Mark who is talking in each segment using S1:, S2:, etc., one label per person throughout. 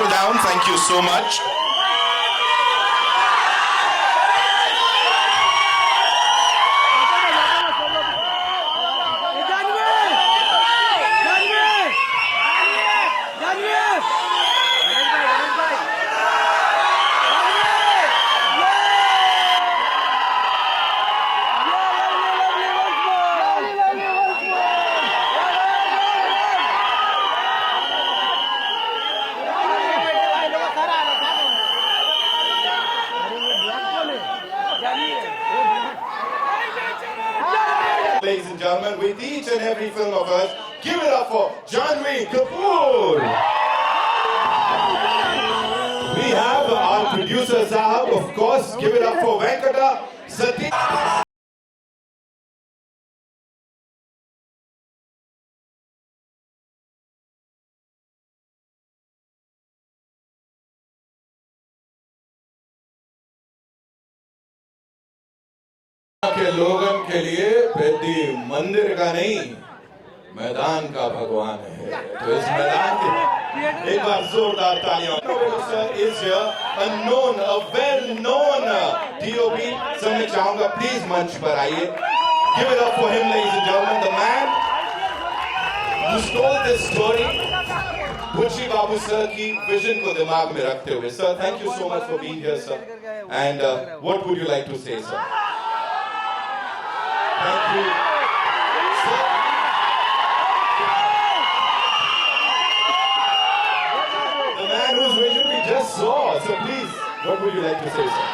S1: settle down. Thank you so much. Ladies and gentlemen, with each and every film of us, give it up for Janhvi Kapoor. We have our producer Sahab, of course. Give it up for Venkata Satish. के लोगन के लिए पेद्दी मंदिर का नहीं मैदान का भगवान है तो इस मैदान के एक बार जोरदार तालियां sir is a known a well known DOP sir मैं चाहूंगा प्लीज मंच पर आइए give it up for him ladies and gentlemen the man who stole this story Buchi Babu sir की विजन को दिमाग में रखते हुए sir thank you so much for being here sir and what would you like to say sir Thank you. Sir. The man whose vision we just saw. So please, what would you like to say, sir?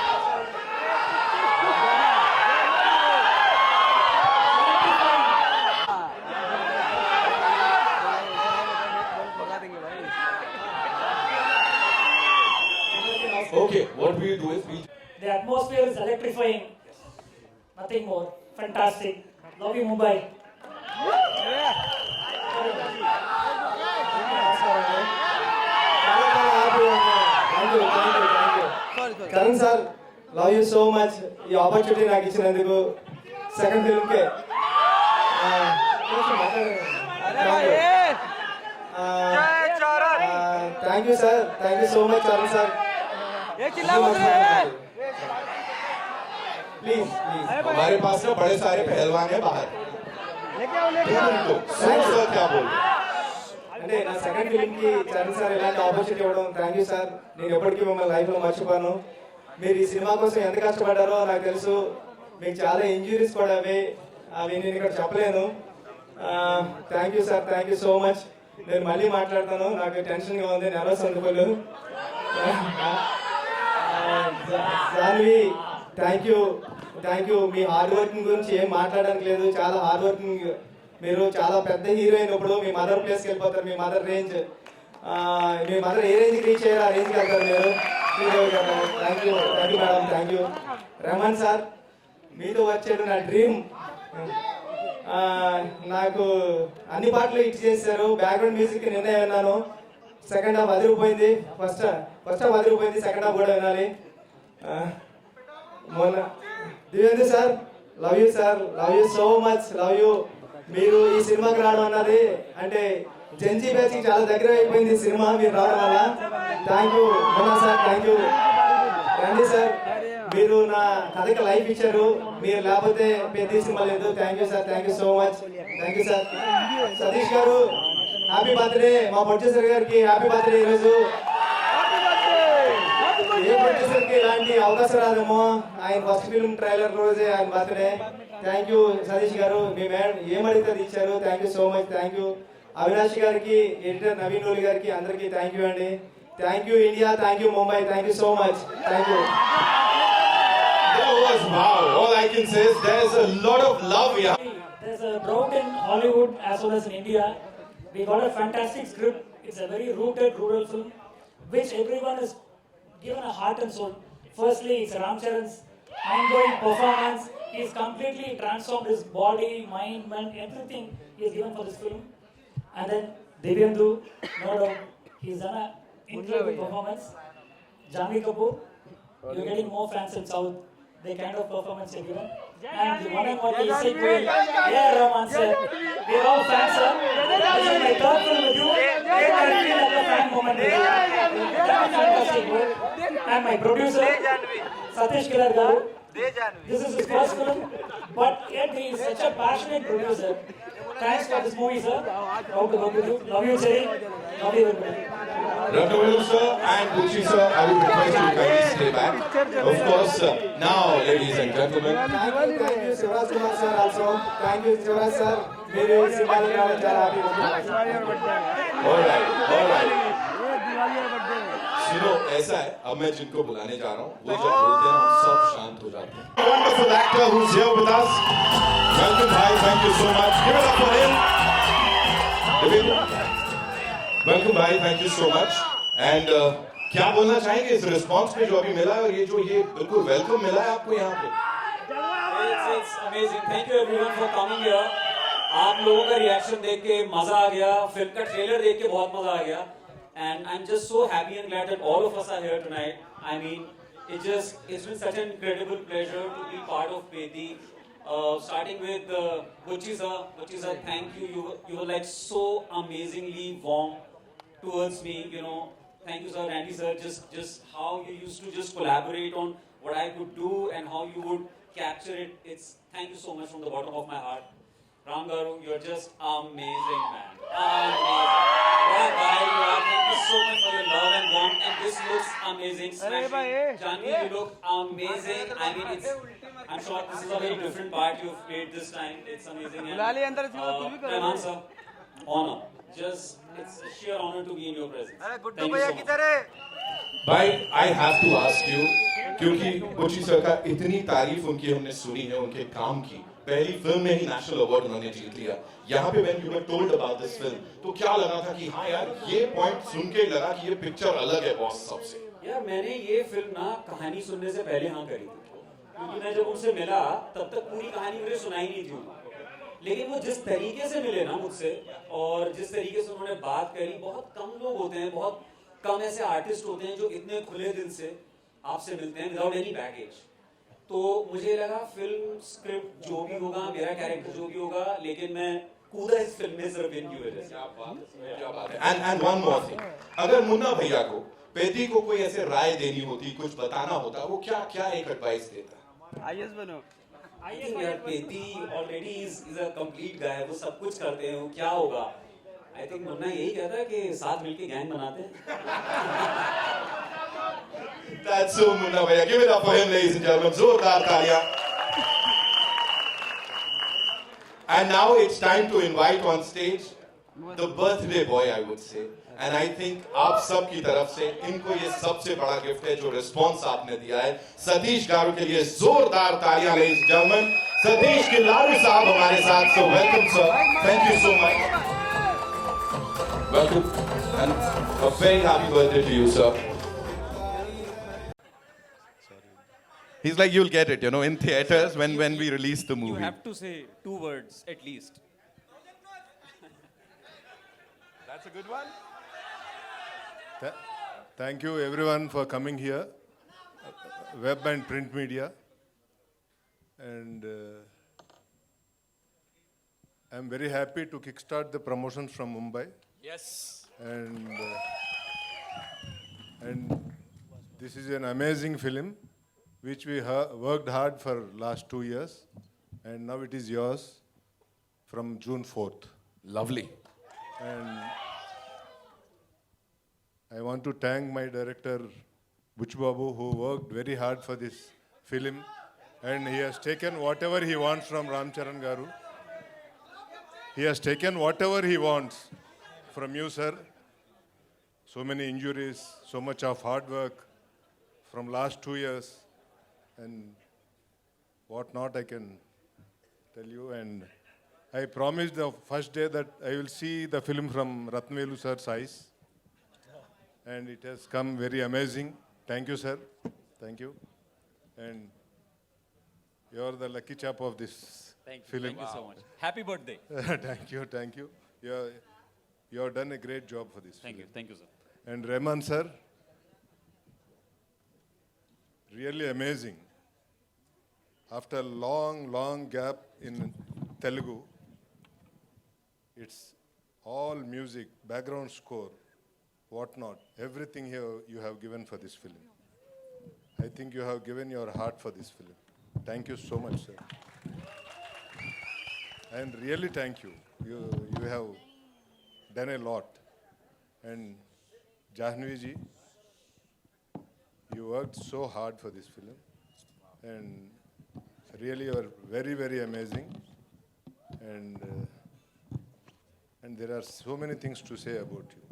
S1: Okay, what we do is we...
S2: The atmosphere is electrifying. Nothing more. Fantastic. Love you, Mumbai.
S3: Karan sir, love you so much. ఈ opportunity నాకు ఇచ్చినందుకు second film కే thank you sir thank you so much Karan sir please please
S1: हमारे पास ना बड़े सारे पहलवान हैं बाहर क्या बोल
S3: అంటే నా సెకండ్ ఫిల్మ్ కి చరణ్ సార్ ఇలాంటి ఆపర్చునిటీ ఇవ్వడం థ్యాంక్ యూ సార్ నేను ఎప్పటికీ మిమ్మల్ని లైఫ్ లో మర్చిపోను మీరు ఈ సినిమా కోసం ఎంత కష్టపడ్డారో నాకు తెలుసు మీకు చాలా ఇంజురీస్ కూడా అవి నేను ఇక్కడ చెప్పలేను thank you sir thank you so much నేను మళ్ళీ మాట్లాడతాను నాకు టెన్షన్గా ఉంది నర్వస్ అందుకోలు జాన్వి థ్యాంక్ యూ మీ హార్డ్ వర్కింగ్ గురించి ఏం మాట్లాడడానికి లేదు చాలా హార్డ్ వర్కింగ్ మీరు చాలా పెద్ద హీరోయిన్ ఇప్పుడు మీ మదర్ ప్లేస్కి వెళ్ళిపోతారు మీ మదర్ రేంజ్ మీ మదర్ ఏ రేంజ్కి రీచ్ అయ్యారో ఆ రేంజ్కి వెళ్తారు మీరు thank you madam thank you Raman sir మీతో వచ్చాడు నా డ్రీమ్ నాకు అన్ని పాటలు హిట్ చేశారు బ్యాక్గ్రౌండ్ మ్యూజిక్ నిన్నే విన్నాను సెకండ్ హాఫ్ అదిరిపోయింది ఫస్ట్ హాఫ్ అదిరిపోయింది సెకండ్ హాఫ్ కూడా వినాలి మొన్న Divyendra sir love you so much love you మీరు ఈ సినిమాకి రావడం అన్నది అంటే జెన్జీ బ్యాచ్కి చాలా దగ్గర అయిపోయింది ఈ సినిమా మీరు రావడం వల్ల థ్యాంక్ యూ మొన్న సార్ థ్యాంక్ యూ రండి సార్ మీరు నా కథకి లైఫ్ ఇచ్చారు మీరు లేకపోతే పెద్ద సినిమా లేదు thank you sir thank you so much thank you sir Satish గారు హ్యాపీ బర్త్డే మా ప్రొడ్యూసర్ గారికి హ్యాపీ బర్త్డే ఈరోజు ఏ ప్రొడ్యూసర్కి ఇలాంటి అవకాశం రాదేమో ఆయన ఫస్ట్ ఫిల్మ్ ట్రైలర్ రోజే ఆయన బర్త్డే థ్యాంక్ యూ సతీష్ గారు మీ మేడం ఏమడిగితే అది ఇచ్చారు thank you so much thank you Avinash గారికి ఎడిటర్ నవీన్ నూలి గారికి అందరికీ థ్యాంక్ యూ అండి thank you India thank you Mumbai thank you so much thank you
S1: Wow, all I can say is there's a lot of love here.
S2: There's a drought in Hollywood as well as in India. We got a fantastic script. It's a very rooted rural film, which everyone is given a heart and soul. Firstly, it's Ram Charan's ongoing performance. He's completely transformed his body, mind, everything he's given for this film. And then Divyendu, no doubt, he's done an incredible performance. Janhvi Kapoor, you're getting more fans in South. The kind of performance you've given. And the one and only sequel, Rahman sir. We're all fans, sir. This is my third film with you. I feel like a fan moment. That was fantastic. And my producer, Satish Kilar Garu. This is his first film, but yet he is such a passionate producer. Thanks for this movie, sir. Proud to work with you. Love you, Cherry. Love you, everybody.
S1: Ratnavelu sir and Buchi sir, I would request you to kindly stay back. Of course, now, ladies and gentlemen,
S3: thank you, Shivraj Kumar sir also. Thank you, Shivraj sir. మీరు ఈ సినిమాలో రావడం చాలా happy.
S1: all right. सुनो, ऐसा है, अब मैं जिनको बुलाने जा रहा हूँ, वो जब बोलते हैं हम सब शांत हो जाते हैं. Wonderful actor who's here with us. Welcome, bhai. Thank you so much. Give it up for him. Welcome, bhai. Thank you so much. And क्या बोलना चाहेंगे इस रिस्पॉन्स पे जो अभी मिला है और ये जो ये बिल्कुल वेलकम मिला है आपको यहाँ पे.
S4: It's amazing. Thank you everyone for coming here. आप लोगों का रिएक्शन देख के मजा आ गया, फिल्म का ट्रेलर देख के बहुत मजा आ गया. And I'm just so happy and glad that all of us are here tonight. I mean, it's been such an incredible pleasure to be part of Peti. Starting with Buchi sir. Buchi sir, thank you. You were like so amazingly warm towards me. You know, thank you sir, Randy sir. Just how you used to just collaborate on what I could do and how you would capture it. Thank you so much from the bottom of my heart. Ram Garu, you're just amazing, man. Amazing. What a guy you are. Thank you so much for your love and warmth. And this looks amazing. Smashing. Janvi, you look amazing. I mean, I'm sure this is a very different part you've played this time. It's amazing. And, Rahman sir, honor. It's a sheer honor to be in your presence. Thank you so much.
S1: भाई I have to ask you क्योंकि बुची sir का इतनी तारीफ उनकी हमने सुनी है उनके काम की पहली फिल्म में ही नेशनल अवार्ड उन्होंने जीत लिया यहाँ पे when you were told about this film तो क्या लगा था कि हाँ यार ये पॉइंट सुन के लगा कि ये पिक्चर अलग है बॉस सबसे.
S4: यार मैंने ये फिल्म ना कहानी सुनने से पहले हाँ करी थी क्योंकि मैं जब उनसे मिला तब तक पूरी कहानी मुझे सुनाई नहीं थी लेकिन वो जिस तरीके से मिले ना मुझसे और जिस तरीके से उन्होंने बात करी बहुत कम लोग होते हैं बहुत कम ऐसे आर्टिस्ट होते हैं जो इतने खुले दिल से आपसे मिलते हैं विदाउट एनी बैगेज. तो मुझे लगा फिल्म स्क्रिप्ट जो भी होगा मेरा कैरेक्टर जो भी होगा लेकिन मैं कूदा इस फिल्म में सिर्फ इनकी वजह से.
S1: And one more thing, अगर मुन्ना भैया को पेटी को कोई ऐसे राय देनी होती कुछ बताना होता वो क्या एक एडवाइस देता?
S5: आईएएस बनो.
S4: I think यार पेटी already is a complete guy. वो सब कुछ करते हैं वो क्या होगा I think मुन्ना यही कहता है कि साथ मिलके गैंग बनाते हैं.
S1: That's so Munna bhaiya. Give it up for him, ladies and gentlemen. जोरदार तालियां. And now it's time to invite on stage the birthday boy, I would say. And I think आप सब की तरफ से इनको ये सबसे बड़ा गिफ्ट है जो रिस्पॉन्स आपने दिया है. सतीश गारू के लिए जोरदार तालियां, ladies and gentlemen. Satish Kilaru साहब हमारे साथ, so welcome sir. Thank you so much. Welcome and a very happy birthday to you, sir. He's like, you'll get it, you know, in theaters when we release the movie.
S5: You have to say 2 words at least.
S1: That's a good one.
S6: Thank you everyone for coming here, web and print media. And I'm very happy to kickstart the promotions from Mumbai.
S1: Yes.
S6: And this is an amazing film which we worked hard for last 2 years, and now it is yours from June 4th.
S1: Lovely.
S6: And I want to thank my director Buch Babu who worked very hard for this film, and he has taken whatever he wants from Ram Charan Garu. He has taken whatever he wants from you, sir. So many injuries, so much of hard work from last 2 years, and what not I can tell you. And I promised the first day that I will see the film from Ratnavelu sir's eyes, and it has come very amazing. Thank you, sir. Thank you. And you are the lucky chap of this film.
S5: Thank you so much. Happy birthday.
S6: Thank you. You have done a great job for this
S5: Thank
S6: film.
S5: you, sir.
S6: And Rahman sir, really amazing. After a long gap in Telugu, it's all music, background score, whatnot, everything here you have given for this film. I think you have given your heart for this film. Thank you so much, sir. And really thank you. You have done a lot. And Jahnavi ji, you worked so hard for this film. And really you are very, very amazing. And there are so many things to say about you.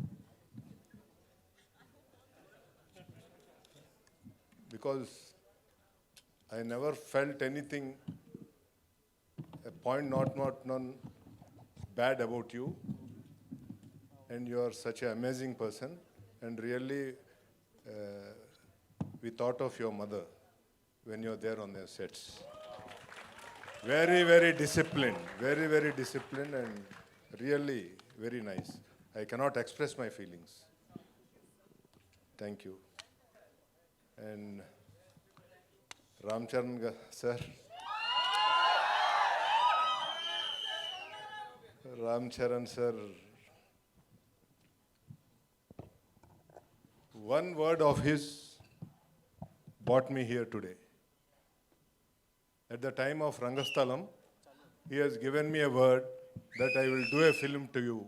S6: Because I never felt anything, a point not none bad about you. And you are such an amazing person. And really, we thought of your mother when you're there on the sets. Very, very disciplined, and really very nice. I cannot express my feelings. Thank you. And Ramcharan sir. Ramcharan sir. One word of his brought me here today. At the time of Rangasthalam, he has given me a word that I will do a film to you.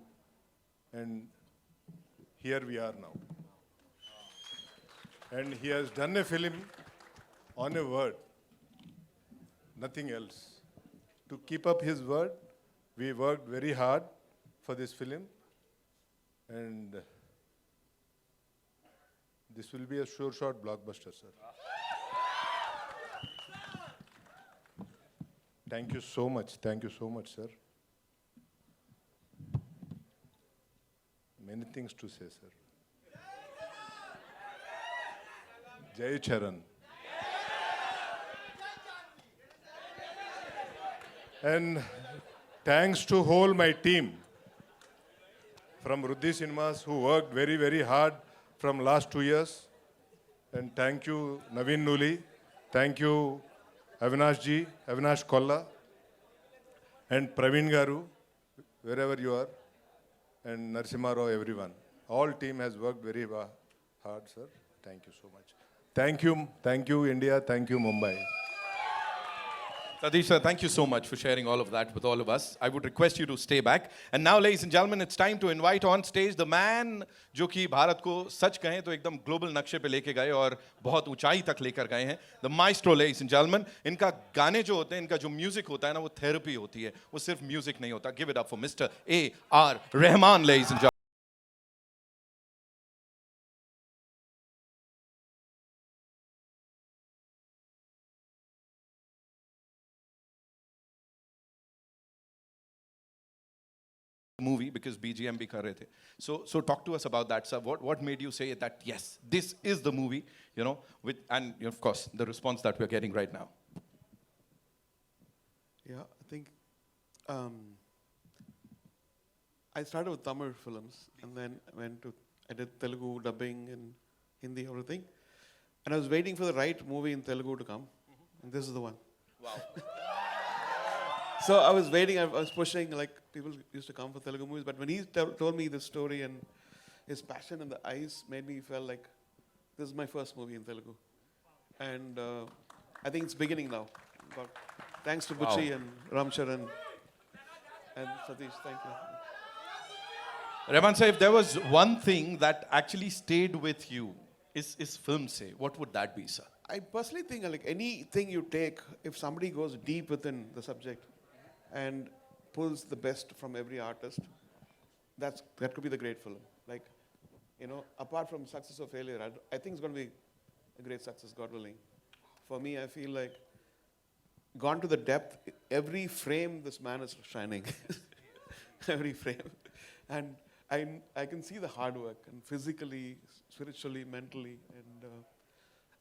S6: And here we are now. And he has done a film on a word, nothing else. To keep up his word, we worked very hard for this film. And this will be a sure shot blockbuster, sir. Thank you so much, sir. Many things to say, sir. Jai Charan. And thanks to whole my team from Ruddhi Cinemas who worked very, very hard from last 2 years. And thank you, Naveen Nuli. Thank you, Avinash ji, Avinash Kolla. And Praveen Garu, wherever you are. And Narasimha Rao, everyone. All team has worked very hard, sir. Thank you so much. Thank you, India. Thank you, Mumbai.
S1: Satish sir, thank you so much for sharing all of that with all of us. I would request you to stay back. And now, ladies and gentlemen, it's time to invite on stage the man जो कि भारत को सच कहें तो एकदम global नक्शे पे लेके गए और बहुत ऊंचाई तक लेकर गए हैं. The maestro, ladies and gentlemen. इनका गाने जो होते हैं, इनका जो म्यूजिक होता है ना, वो थेरेपी होती है. वो सिर्फ म्यूजिक नहीं होता. Give it up for Mr. A.R. Rahman, ladies and gentlemen. Movie because BGM bhi kar rahe the. So talk to us about that, sir. What made you say that yes, this is the movie, you know, and of course the response that we're getting right now.
S7: Yeah, I think I started with Tamil films and then I did Telugu dubbing and Hindi, everything. And I was waiting for the right movie in Telugu to come. And this is the one.
S1: Wow.
S7: So I was waiting, I was pushing, like people used to come for Telugu movies, but when he told me this story and his passion in the eyes made me feel like this is my first movie in Telugu. And I think it's beginning now. But thanks to Bucci and Ramcharan and Satish, thank you.
S1: Rahman sir, if there was one thing that actually stayed with you, is film say, what would that be, sir?
S7: I personally think like anything you take, if somebody goes deep within the subject and pulls the best from every artist, that could be the great film. Like, you know, apart from success or failure, I think it's going to be a great success, God willing. For me, I feel like gone to the depth, every frame this man is shining. Every frame. And I can see the hard work, and physically, spiritually, mentally, and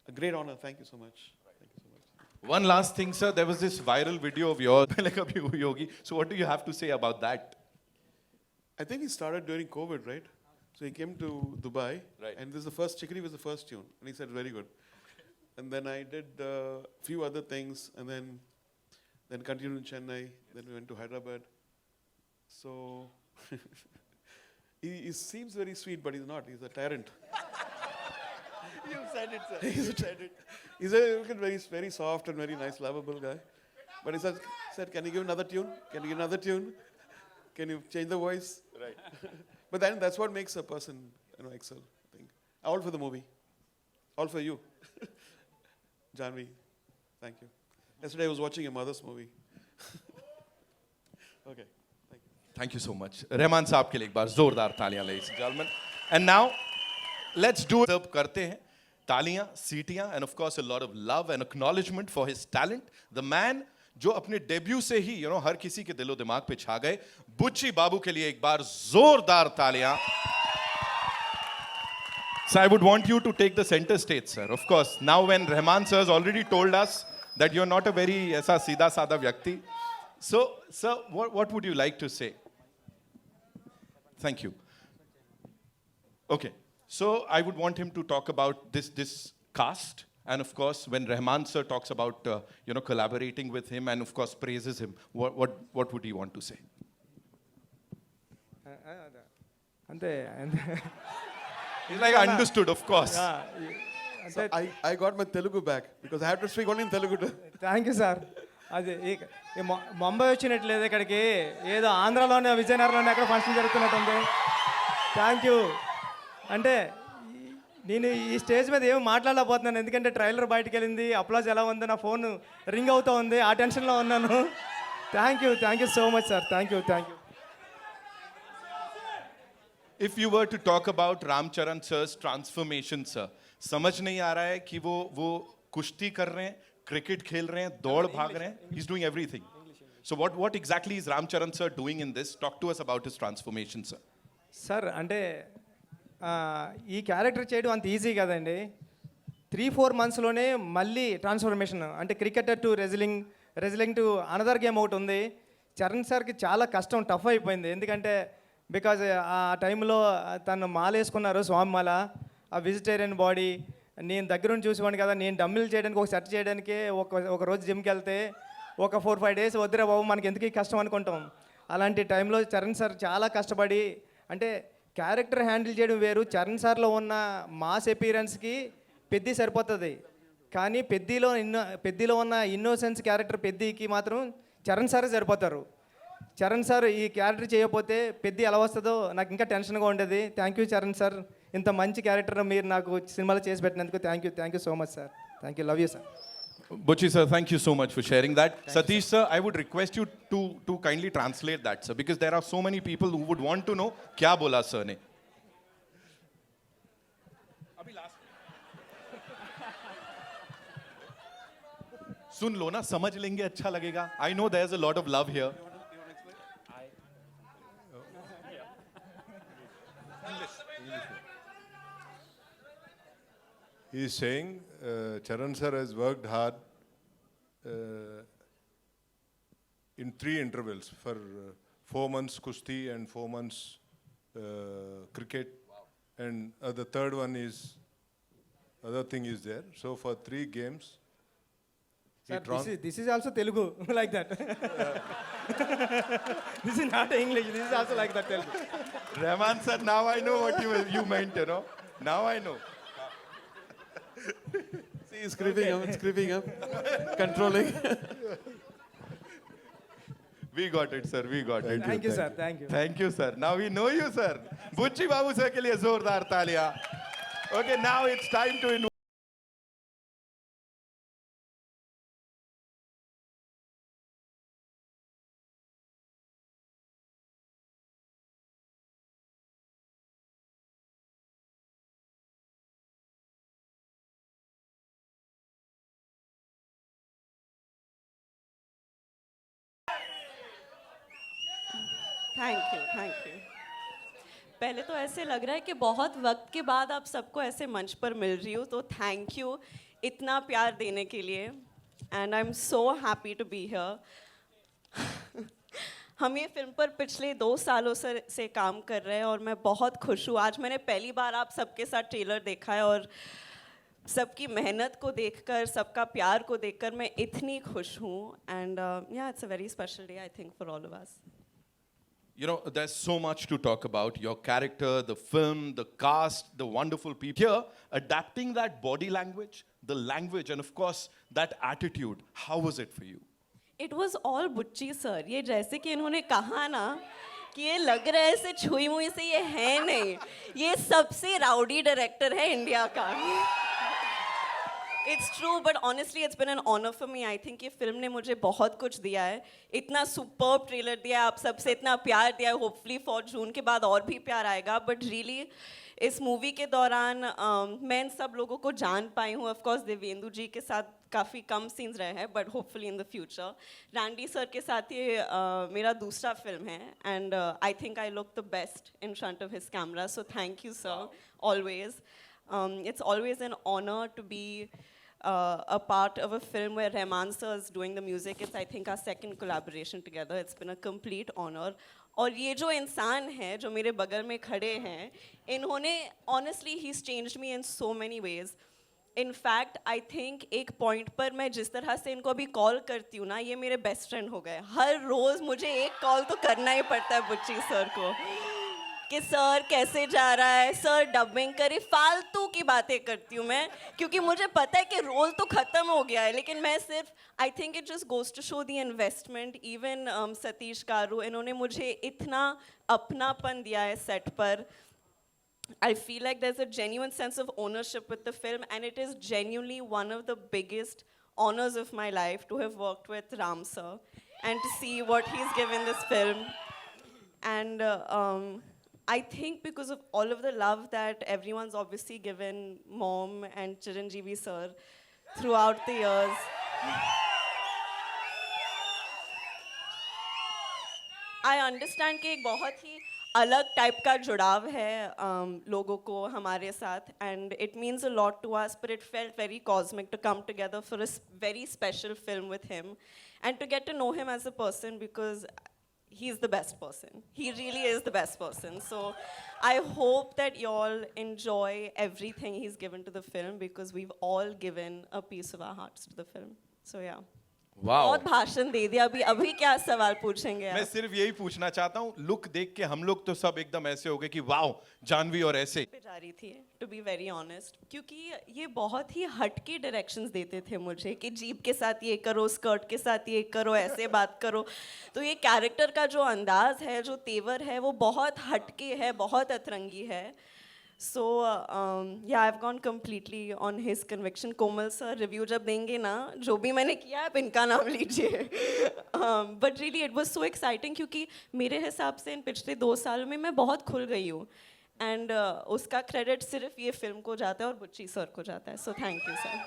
S7: a great honor. Thank you so much. Thank you so much.
S1: One last thing, sir. There was this viral video of yours, Pehle Kabhi Hui Hogi. So what do you have to say about that?
S7: I think he started during COVID, right? So he came to Dubai,
S1: Right.
S7: and this is the first, Chikri was the first tune, and he said, very good. And then I did a few other things, and then continued in Chennai, then we went to Hyderabad. So He seems very sweet, but he's not. He's a tyrant.
S3: You said it, sir.
S7: He's a tyrant. He's a very, very soft and very nice, lovable guy. But he said, "Can you give another tune? Can you give another tune? Can you change the voice?" Right. But then that's what makes a person, excel. I think. All for the movie. All for you, Janvi. Thank you. Yesterday I was watching your mother's movie. Okay. Thank you.
S1: Thank you so much. Rahman साहब के लिए एक बार जोरदार तालियां ladies and gentlemen. And now let's do it. सब करते हैं तालियां, सीटियां and of course a lot of love and acknowledgement for his talent. The man जो अपने डेब्यू से ही हर किसी के दिलो दिमाग पे छा गए, बुच्ची बाबू के लिए एक बार जोरदार तालियां. So I would want you to take the center stage, sir. Of course, now when Rahman sir has already told us that you're not a very ऐसा सीधा साधा व्यक्ति. So, sir, what would you like to say? Thank you. Okay, so I would want him to talk about this cast, and of course, when Rahman sir talks about collaborating with him, and of course praises him, what would he want to say? He's like understood, of course.
S7: So I got my Telugu back because I have to speak only in Telugu.
S3: Thank you sir. అది ముంబై వచ్చినట్లేదు ఇక్కడికి, ఏదో ఆంధ్రాలోనే విజయనగరంలోనే ఎక్కడ function జరుగుతున్నట్టుంది. Thank you. అంటే నేను ఈ stage మీద ఏమి మాట్లాడలేకపోతున్నాను, ఎందుకంటే ట్రైలర్ బయటకు వెళ్ళింది, అప్లాజ్ ఎలా ఉంది, నా ఫోన్ రింగ్ అవుతూ ఉంది, ఆ టెన్షన్లో ఉన్నాను. Thank you so much sir. Thank you.
S1: If you were to talk about Ramcharan sir's transformation, sir, समझ नहीं आ रहा है कि वो कुश्ती कर रहे हैं, क्रिकेट खेल रहे हैं, दौड़ भाग रहे हैं. He's doing everything. So what exactly is Ramcharan sir doing in this? Talk to us about his transformation, sir.
S3: Sir అంటే ఈ క్యారెక్టర్ చేయడం అంత ఈజీ కదండి. 3-4 మంత్స్లోనే మళ్ళీ ట్రాన్స్ఫర్మేషన్, అంటే cricketer to wrestling to another game ఒకటి ఉంది. చరణ్ సార్కి చాలా కష్టం, టఫ్ అయిపోయింది. ఎందుకంటే బికాజ్ ఆ టైంలో తను మాల వేసుకున్నారు, స్వామి మాల, ఆ వెజిటేరియన్ బాడీ. నేను దగ్గరుండి చూసేవాడిని కదా, నేను డమ్మిల్ చేయడానికి ఒక సెట్ చేయడానికి ఒక రోజు జిమ్కి వెళ్తే ఒక 4-5 డేస్ వద్దురా బాబు మనకి ఎందుకు ఈ కష్టం అనుకుంటాం. అలాంటి టైంలో చరణ్ సార్ చాలా కష్టపడి, అంటే క్యారెక్టర్ హ్యాండిల్ చేయడం వేరు, చరణ్ సార్లో ఉన్న మాస్ అపీరెన్స్కి పెద్ది సరిపోతుంది. కానీ పెద్దిలో ఉన్న ఇన్నోసెన్స్ క్యారెక్టర్ పెద్దికి మాత్రం చరణ్ సారే సరిపోతారు. చరణ్ సార్ ఈ క్యారెక్టర్ చేయకపోతే పెద్ది ఎలా వస్తుందో నాకు ఇంకా టెన్షన్గా ఉండేది. థ్యాంక్ యూ చరణ్ సార్, ఇంత మంచి క్యారెక్టర్ మీరు నాకు సినిమాలో చేసి పెట్టినందుకు thank you so much sir. Thank you, love you sir.
S1: Butchi sir, thank you so much for sharing that. Satish sir, I would request you to kindly translate that, sir, because there are so many people who would want to know kya bola sir ne. सुन लो ना, समझ लेंगे, अच्छा लगेगा. I know there's a lot of love here.
S6: He is saying Charan sir has worked hard in 3 intervals for 4 months kushti and 4 months cricket, and the third one is other thing is there. So for 3 games.
S3: This is also Telugu like that. This is not English. This is also like that Telugu.
S1: Rahman sir, now I know what you meant, Now I know.
S7: See, he's creeping up, controlling.
S1: We got it, sir. We got it.
S3: Thank you, sir. Thank you.
S1: Thank you, sir. Now we know you, sir. Butchi Babu sir ke liye zordar taaliyan. Okay, now it's time to invite.
S8: Thank you. पहले तो ऐसे लग रहा है कि बहुत वक्त के बाद आप सबको ऐसे मंच पर मिल रही हूँ, तो थैंक यू इतना प्यार देने के लिए. And I am so happy to be here. हम ये फिल्म पर पिछले 2 सालों से काम कर रहे हैं और मैं बहुत खुश हूँ. आज मैंने पहली बार आप सबके साथ ट्रेलर देखा है और सबकी मेहनत को देखकर, सबका प्यार को देखकर मैं इतनी खुश हूँ. एंड या it's a very special day I think for all of us.
S1: you know, there's so much to talk about. Your character, the film, the cast, the wonderful people. Here, adapting that body language, the language, and of course, that attitude. How was it for you?
S8: It was all बुच्ची sir. ये जैसे कि इन्होंने कहा ना कि ये लग रहा है ऐसे छुई मुई से, ये है नहीं. ये सबसे राउडी डायरेक्टर है इंडिया का. It's true, but honestly it's been an honour for me. I think ये फिल्म ने मुझे बहुत कुछ दिया है. इतना सुपर्ब ट्रेलर दिया, आप सबसे इतना प्यार दिया. होपफुली फॉर जून के बाद और भी प्यार आएगा. बट रियली इस मूवी के दौरान मैं इन सब लोगों को जान पाई हूँ. ऑफकोर्स देवेंदु जी के साथ काफ़ी कम सीन्स रहे हैं, but hopefully in the future. Randy sir के साथ ये मेरा दूसरा फिल्म है, and I think I look the best in front of his camera. So thank you sir, always. It's always an honor to be a part of a film where Rahman sir is doing the music. It's, I think, our second collaboration together. It's been a complete honor. और ये जो इंसान है जो मेरे बगल में खड़े हैं, इन्होंने honestly he's changed me in so many ways. In fact, I think एक पॉइंट पर मैं जिस तरह से इनको अभी कॉल करती हूँ ना, ये मेरे बेस्ट फ्रेंड हो गए. हर रोज़ मुझे एक कॉल तो करना ही पड़ता है बुच्ची सर को कि सर कैसे जा रहा है, सर डबिंग करे. फालतू की बातें करती हूँ मैं, क्योंकि मुझे पता है कि रोल तो ख़त्म हो गया है. लेकिन मैं सिर्फ, I think it just goes to show the investment. Even Satish Karu, इन्होंने मुझे इतना अपनापन दिया है सेट पर. I feel like there's a genuine sense of ownership with the film, and it is genuinely one of the biggest honors of my life to have worked with Ram sir and to see what he's given this film. And I think because of all of the love that everyone's obviously given Mom and Chiranjeevi sir throughout the years, I understand कि एक बहुत ही अलग type का जुड़ाव है लोगों को हमारे साथ, and it means a lot to us. But it felt very cosmic to come together for a very special film with him and to get to know him as a person, because he is the best person. He really is the best person. So I hope that you all enjoy everything he's given to the film, because we've all given a piece of our hearts to the film. So yeah.
S1: Wow,
S8: बहुत भाषण दे दिया. अभी क्या सवाल पूछेंगे
S1: मैं
S8: आप?
S1: सिर्फ यही पूछना चाहता हूँ. लुक देख के हम लोग तो सब एकदम ऐसे हो गए कि वाओ जानवी, और ऐसे
S8: पे जा रही थी, टू बी वेरी ऑनेस्ट, क्योंकि ये बहुत ही हटके डायरेक्शंस देते थे मुझे कि जीप के साथ ये करो, स्कर्ट के साथ ये करो, ऐसे बात करो. तो ये कैरेक्टर का जो अंदाज है, जो तेवर है, वो बहुत हटके है, बहुत अतरंगी है. So yeah, I've gone completely on his conviction. Komal sir review जब देंगे ना, जो भी मैंने किया आप इनका नाम लीजिए. But really it was so exciting, क्योंकि मेरे हिसाब से इन पिछले 2 साल में मैं बहुत खुल गई हूँ, एंड उसका क्रेडिट सिर्फ ये फिल्म को जाता है और बुच्ची सर को जाता है. So thank you sir.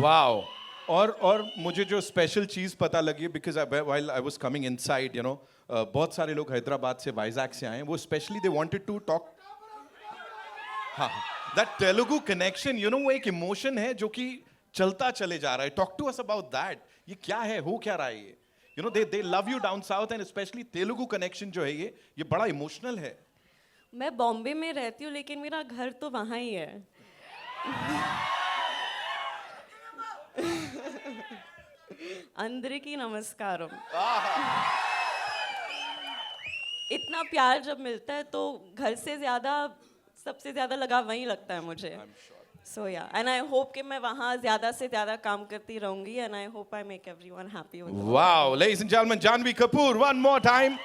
S1: Wow. और मुझे जो स्पेशल चीज़ पता लगी, because while I was coming inside, you know, बहुत सारे लोग हैदराबाद से, वाइजैक से आए हैं. वो specially they wanted to talk. हाँ, that Telugu connection, you know, वो एक इमोशन है जो कि चलता चले जा रहा है. Talk to us about that. ये क्या है, हो क्या रहा है ये? You know, they love you down south, and especially Telugu connection जो है ये बड़ा इमोशनल है.
S8: मैं बॉम्बे में रहती हूँ, लेकिन मेरा घर तो वहाँ ही है. अंदरिकी नमस्कारम. इतना प्यार जब मिलता है तो घर से ज़्यादा, सबसे ज़्यादा लगाव वहीं लगता है मुझे. सो या, एंड आई होप कि मैं वहाँ ज़्यादा से ज़्यादा काम करती रहूँगी, and I hope I make everyone happy with.
S1: Wow, ladies and gentleman, Janhvi Kapoor one more time.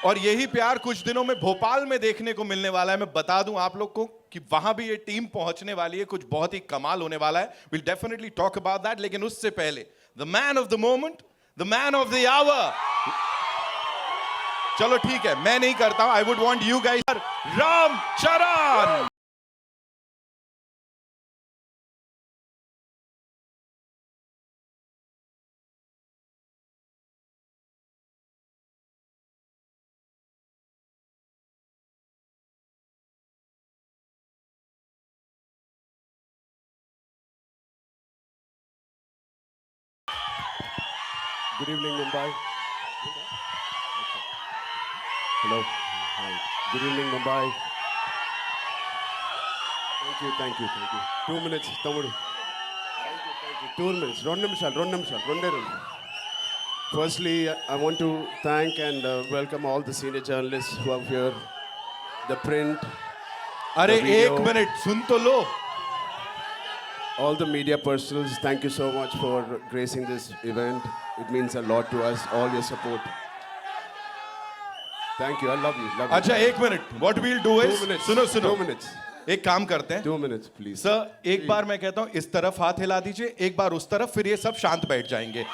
S1: और यही प्यार कुछ दिनों में भोपाल में देखने को मिलने वाला है. मैं बता दूं आप लोग को कि वहां भी ये टीम पहुंचने वाली है. कुछ बहुत ही कमाल होने वाला है. Will definitely talk about that. लेकिन उससे पहले the man of the moment, the man of the hour. चलो ठीक है, मैं नहीं करता हूं. I would want you guys. Ram Charan.
S9: Good evening, Mumbai. Hello. Hi. Good evening, Mumbai. Thank you. 2 minutes, తమ్ముడు. Thank you. 2 minutes. 2 నిమిషాలు. 2 నిమిషాలు. 2 నిమిషాలు. Firstly, I want to thank and welcome all the senior journalists who are here, the print,
S1: अरे
S9: The video.
S1: एक minute सुन तो लो.
S9: all the media personals. Thank you so much for gracing this event. It means a lot to us, all your support. Thank you. I love you. Love you.
S1: अच्छा एक minute. What we'll do is
S9: 2 minutes.
S1: सुनो सुनो.
S9: 2 minutes.
S1: एक काम करते हैं.
S9: 2 minutes, please.
S1: Sir एक बार मैं कहता हूं इस तरफ हाथ हिला दीजिए, एक बार उस तरफ, फिर ये सब शांत बैठ जाएंगे.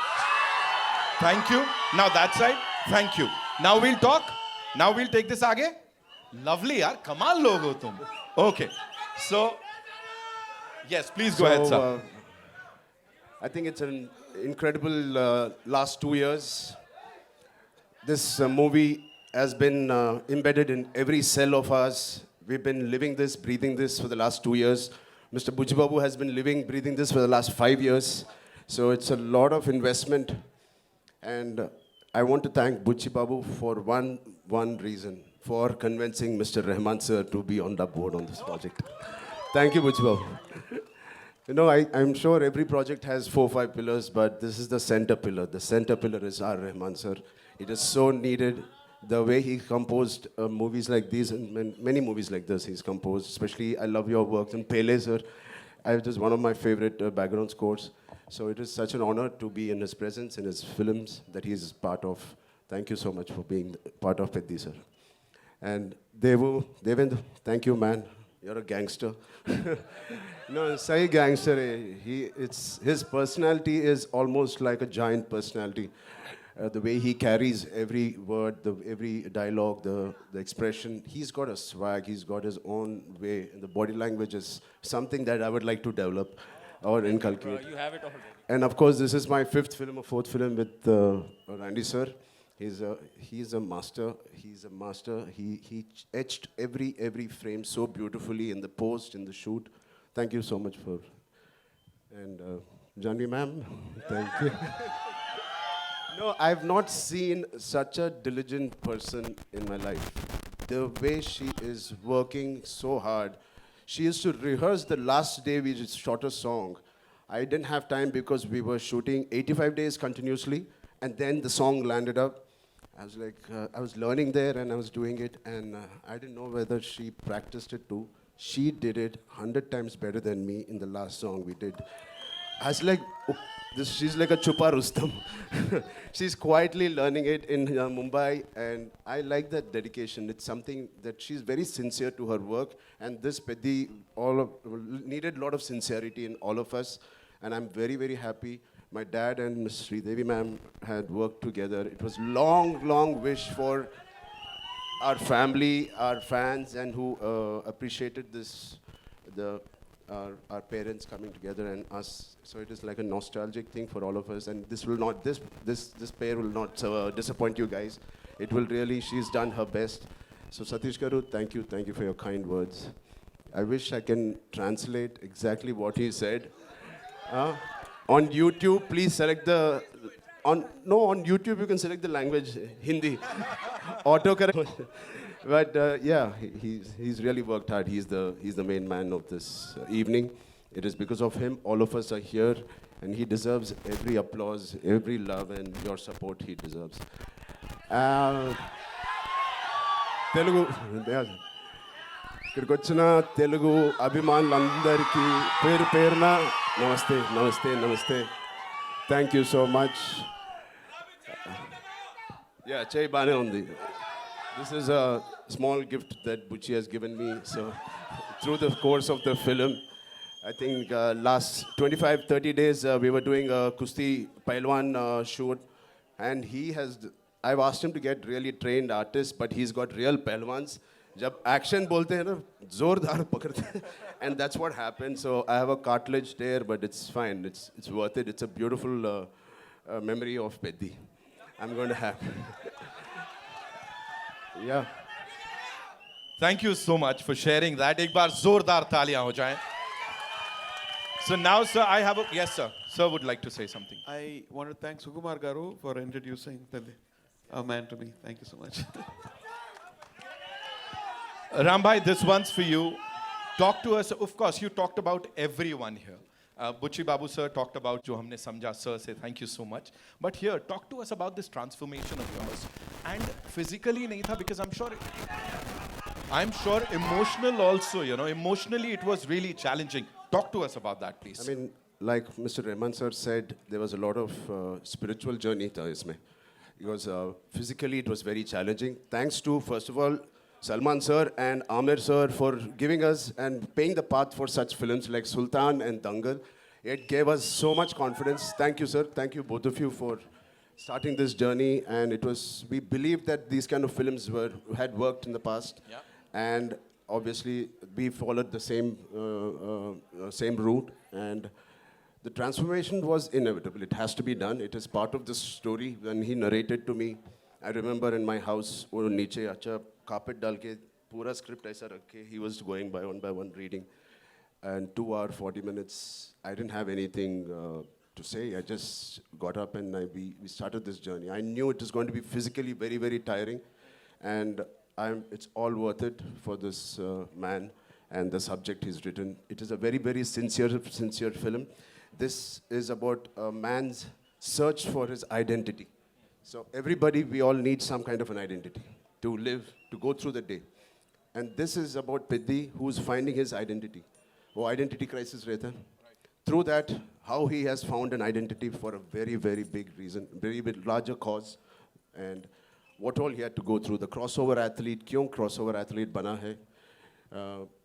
S1: Thank you. Now that side. Thank you. Now we'll talk. Now we'll take this आगे. लवली यार, कमाल लोग हो तुम. Okay. So yes please go ahead sir.
S9: I think it's an incredible last 2 years. This movie has been embedded in every cell of us. We've been living this, breathing this for the last 2 years. Mr. Bujbabu has been living, breathing this for the last 5 years. So it's a lot of investment. And I want to thank Buchi Babu for one reason, for convincing Mr. Rahman sir to be on the board on this project. Thank you, Buchi Babu. You know, I'm sure every project has 4 or 5 pillars, but this is the center pillar. The center pillar is R. Rahman sir. It is so needed. The way he composed movies like these and many movies like this he's composed. Especially, I love your works. And Pele sir, it is one of my favorite background scores. So it is such an honor to be in his presence, in his films that he is part of. Thank you so much for being part of Peddi sir. And Devendra, thank you, man. You're a gangster. No, Sai gangster. His personality is almost like a giant personality. The way he carries every word, every dialogue, the expression. He's got a swag. He's got his own way. And the body language is something that I would like to develop or inculcate.
S5: You have it already.
S9: And of course, this is my 5th film or 4th film with Randy sir. He's a master. He's a master. He etched every frame so beautifully in the post, in the shoot. Thank you so much for. And Janvi ma'am, thank you. No, I've not seen such a diligent person in my life. The way she is working so hard. She used to rehearse the last day we just shot a song. I didn't have time because we were shooting 85 days continuously, and then the song landed up. I was like, I was learning there and I was doing it, and I didn't know whether she practiced it too. She did it 100 times better than me in the last song we did. I was like, oh, she's like a Chupa Rustam. She's quietly learning it in Mumbai, and I like that dedication. It's something that she's very sincere to her work, and this Peddi needed a lot of sincerity in all of us, and I'm very, very happy. My dad and Ms. Sridevi ma'am had worked together. It was long wish for our family, our fans, and who appreciated this, our parents coming together and us. So it is like a nostalgic thing for all of us, and this pair will not disappoint you guys. It will really, she's done her best. So Satish Garu, thank you for your kind words. I wish I can translate exactly what he said. On YouTube, please select on YouTube you can select the language, Hindi. Autocorrect. But yeah, he's really worked hard. He's the main man of this evening. It is because of him all of us are here, and he deserves every applause, every love, and your support he deserves. Telugu. ఇక్కడికి వచ్చిన తెలుగు అభిమానులందరికీ పేరు పేరున నమస్తే. Thank you so much. Yeah, చేయి బానే ఉంది. This is a small gift that Buchi has given me. So through the course of the film, I think last 25-30 days we were doing a Kusti Pailwan shoot, and I've asked him to get really trained artists, but he's got real Pailwans. जब action बोलते हैं ना जोरदार पकड़ते हैं, and that's what happened. So I have a cartilage there, but it's fine. It's worth it. It's a beautiful memory of Peddi. I'm going to have. Yeah.
S1: Thank you so much for sharing that. एक बार जोरदार तालियां हो जाएं. So now, sir, I have yes, sir. Sir would like to say something.
S7: I want to thank Sukumar Garu for introducing a man to me. Thank you so much.
S1: Rambhai, this one's for you. Talk to us. Of course, you talked about everyone here. Buchi Babu sir talked about जो हमने समझा, sir say thank you so much. But here, talk to us about this transformation of yours. And physically नहीं था, because I'm sure emotional also, you know, emotionally it was really challenging. Talk to us about that, please.
S9: I mean, like Mr. Rahman sir said, there was a lot of spiritual journey tha isme. Because physically it was very challenging. Thanks to, first of all, Salman sir and Amir sir for giving us and paying the path for such films like Sultan and Dangal. It gave us so much confidence. Thank you, sir. Thank you, both of you, for starting this journey. And it was, we believed that these kind of films had worked in the past.
S1: Yeah.
S9: And obviously, we followed the same route. And the transformation was inevitable. It has to be done. It is part of the story. When he narrated to me, I remember in my house, wo niche acha carpet dal ke pura script aisa rakhe, he was going by one reading. And 2 hours, 40 minutes, I didn't have anything to say. I just got up and we started this journey. I knew it was going to be physically very, very tiring. And it's all worth it for this man and the subject he's written. It is a very, very sincere film. This is about a man's search for his identity. So everybody, we all need some kind of an identity to live, to go through the day. And this is about Piddi, who's finding his identity. Oh, identity crisis rehta. Through that, how he has found an identity for a very, very big reason, very big, larger cause, and what all he had to go through. The crossover athlete, kyun crossover athlete bana hai?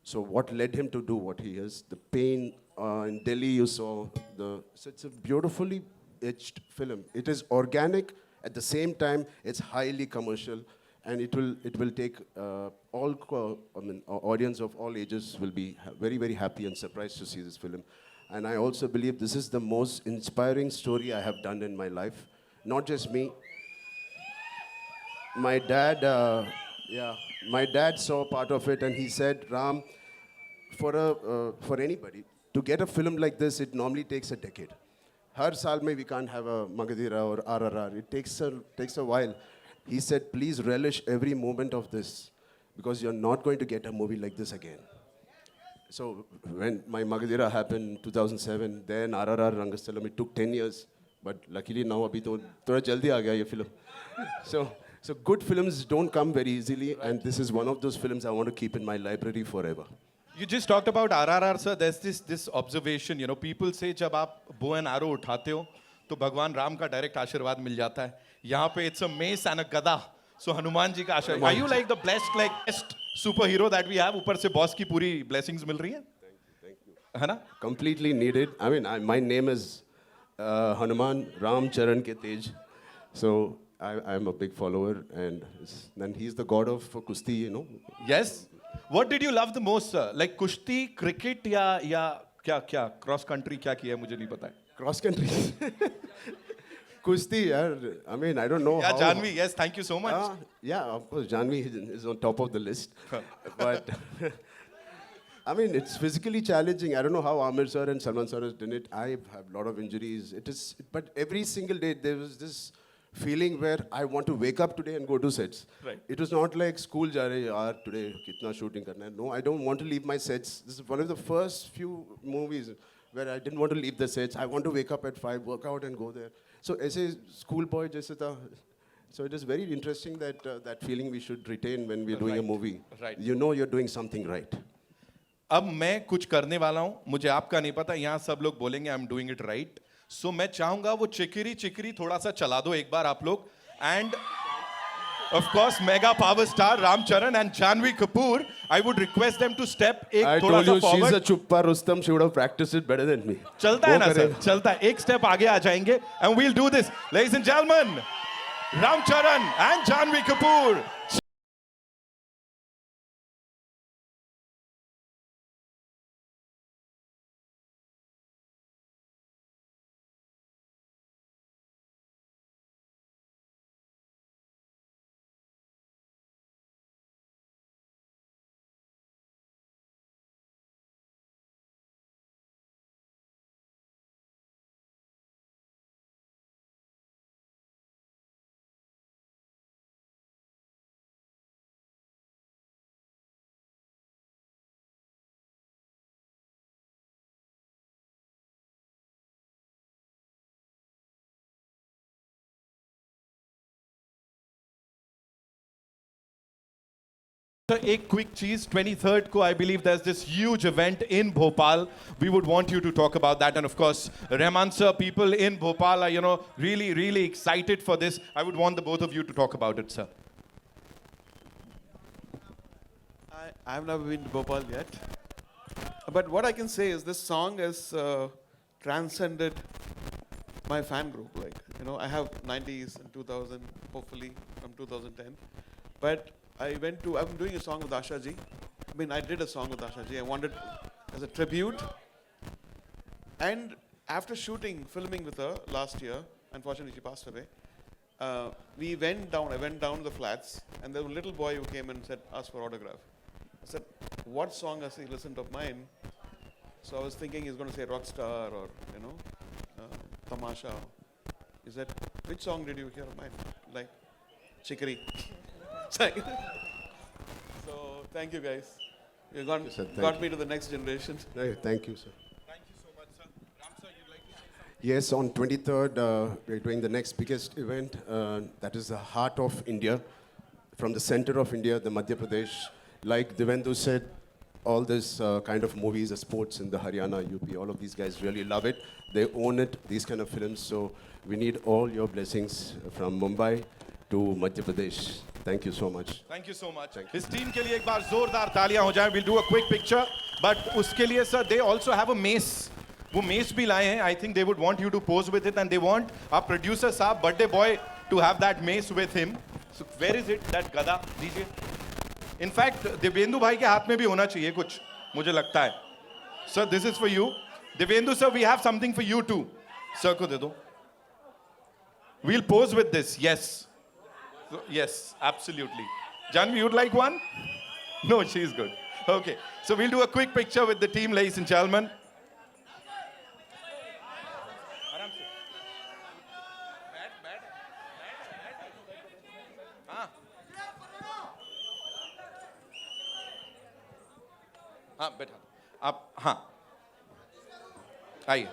S9: So what led him to do what he is? The pain in Delhi, you saw. So it's a beautifully etched film. It is organic. At the same time, it's highly commercial, and it will take audience of all ages will be very, very happy and surprised to see this film. And I also believe this is the most inspiring story I have done in my life. Not just me. My dad, my dad saw part of it, and he said, Ram, for anybody to get a film like this, it normally takes a decade. Har saal mein we can't have a Magadhira or RRR. It takes a while. He said, please relish every moment of this, because you're not going to get a movie like this again. So when my Magadhira happened in 2007, then RRR Rangasthalam, it took 10 years. But luckily now abhi to thoda jaldi aa gaya ye film. So good films don't come very easily, and this is one of those films I want to keep in my library forever.
S1: You just talked about RRR, sir. There's this observation, you know, people say जब आप bow and arrow उठाते हो तो भगवान राम का direct आशीर्वाद मिल जाता है. यहाँ पे it's a mace and a गदा. So हनुमान जी का आशीर्वाद. Are you like the best superhero that we have? ऊपर से boss की पूरी blessings मिल रही हैं? Thank you. है ना?
S9: Completely needed. I mean, my name is Hanuman Ram Charan Ke Tej. So I'm a big follower, and he's the god of Kushti, you know.
S1: Yes. What did you love the most, sir? Like Kushti, cricket, या क्या cross country क्या किया है मुझे नहीं पता है.
S9: Cross country. Kushti, yaar. I mean, I don't know.
S1: Yeah,
S9: how.
S1: Janvi, yes, thank you so much.
S9: Yeah, of course, Janvi is on top of the list. But I mean, it's physically challenging. I don't know how Amir sir and Salman sir has done it. I have a lot of injuries. But every single day there was this feeling where I want to wake up today and go to sets.
S1: Right.
S9: It was not like school ja rahe yaar today kitna shooting karna hai. No, I don't want to leave my sets. This is one of the first few movies where I didn't want to leave the sets. I want to wake up at 5, work out and go there. So aise school boy jaise tha. So it is very interesting that that feeling we should retain when we're doing a movie.
S1: Right.
S9: You know you're doing something right.
S1: अब मैं कुछ करने वाला हूँ, मुझे आपका नहीं पता, यहाँ सब लोग बोलेंगे I'm doing it right. So मैं चाहूँगा वो चिकरी थोड़ा सा चला दो एक बार आप लोग. And of course mega power star Ram Charan and Janvi Kapoor, I would request them to step एक
S9: I
S1: थोड़ा
S9: told
S1: सा
S9: you
S1: forward.
S9: she's a chuppa Rustam. She would have practiced it better than me.
S1: चलता है ना sir, चलता है. एक step आगे आ जाएंगे. And we'll do this. Ladies and gentlemen, Ram Charan and Janvi Kapoor. So a quick cheese, 23rd ko, I believe there's this huge event in Bhopal. We would want you to talk about that. And of course, Rahman sir, people in Bhopal are, really, really excited for this. I would want the both of you to talk about it, sir.
S7: I've never been to Bhopal yet. But what I can say is this song has transcended my fan group. Like, I have 90s and 2000, hopefully from 2010. But I'm doing a song with Asha ji. I did a song with Asha ji. I wanted as a tribute. And after filming with her last year, unfortunately she passed away, I went down to the flats, and there was a little boy who came and asked for autograph. I said, what song has he listened of mine? So I was thinking he's going to say Rockstar or, Tamasha. He said, which song did you hear of mine? Like, Chikri. So thank you guys. You got me to the next generation.
S9: Right, thank you, sir.
S1: Thank you so much, sir. Ram sir, you'd like to say something?
S9: Yes, on 23rd, we're doing the next biggest event. That is the heart of India. From the center of India, the Madhya Pradesh. Like Devendu said, all this kind of movies, the sports in the Haryana, UP, all of these guys really love it. They own it, these kind of films. So we need all your blessings from Mumbai to Madhya Pradesh. Thank you so much.
S1: Thank you so much. His team के लिए एक बार जोरदार तालियां हो जाएं. We'll do a quick picture. But उसके लिए, sir, they also have a mace. वो mace भी लाए हैं. I think they would want you to pose with it, and they want our producer साहब, birthday boy, to have that mace with him. So where is it? That गदा दीजिए. In fact, Devendu भाई के हाथ में भी होना चाहिए कुछ. मुझे लगता है. Sir, this is for you. Devendu sir, we have something for you too. Sir को दे दो. We'll pose with this. Yes. Yes, absolutely. Janvi, you'd like one? No, she's good. Okay. So we'll do a quick picture with the team, ladies and gentlemen. हाँ बैठा आप हाँ आइए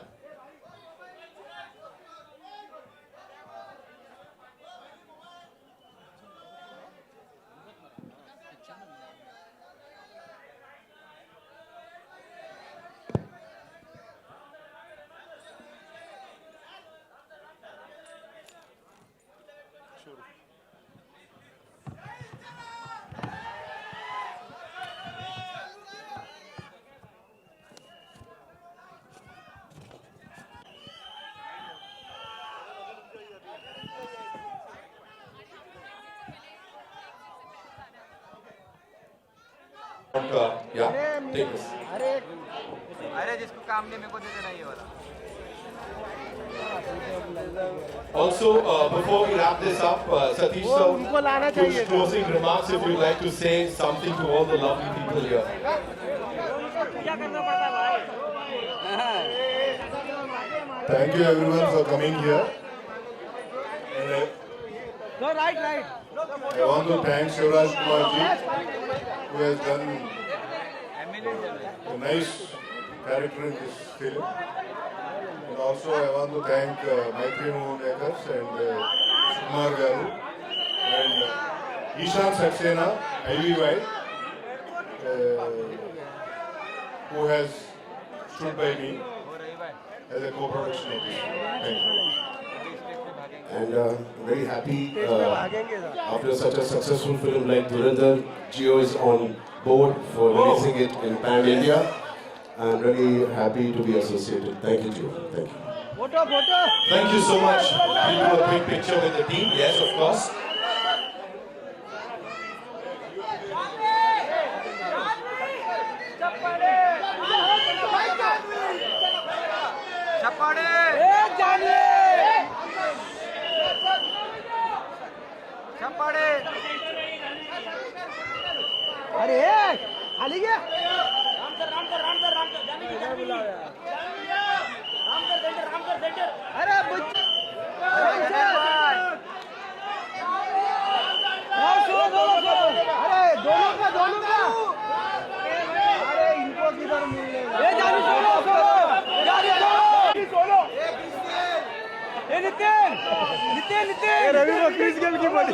S1: Yeah, take this.
S10: अरे जिसको काम नहीं मेरे को दे देना ये वाला.
S1: Also, before we wrap this up, Satish sir, kuch closing remarks if you'd like to say something to all the lovely people here.
S6: Thank you everyone for coming here.
S10: No, right.
S6: I want to thank Shivraj Kumar ji, who has done a nice character in this film. And also I want to thank Maitri Moonekars and Kumar Garu and Ishan Saxena, IVY, who has stood by me as a co-production of this. Thank you.
S9: And very happy after such a successful film like Dhurandhar, Jio is on board for releasing it in Pan India. I'm really happy to be associated. Thank you, Jio. Thank you.
S1: Thank you so much. We'll do a quick picture with the team. Yes, of course.
S10: अरे खाली गया अरे अरे दोनों का अरे इनको किधर मिलेगा नितिन रवि को क्विज गेम की बड़ी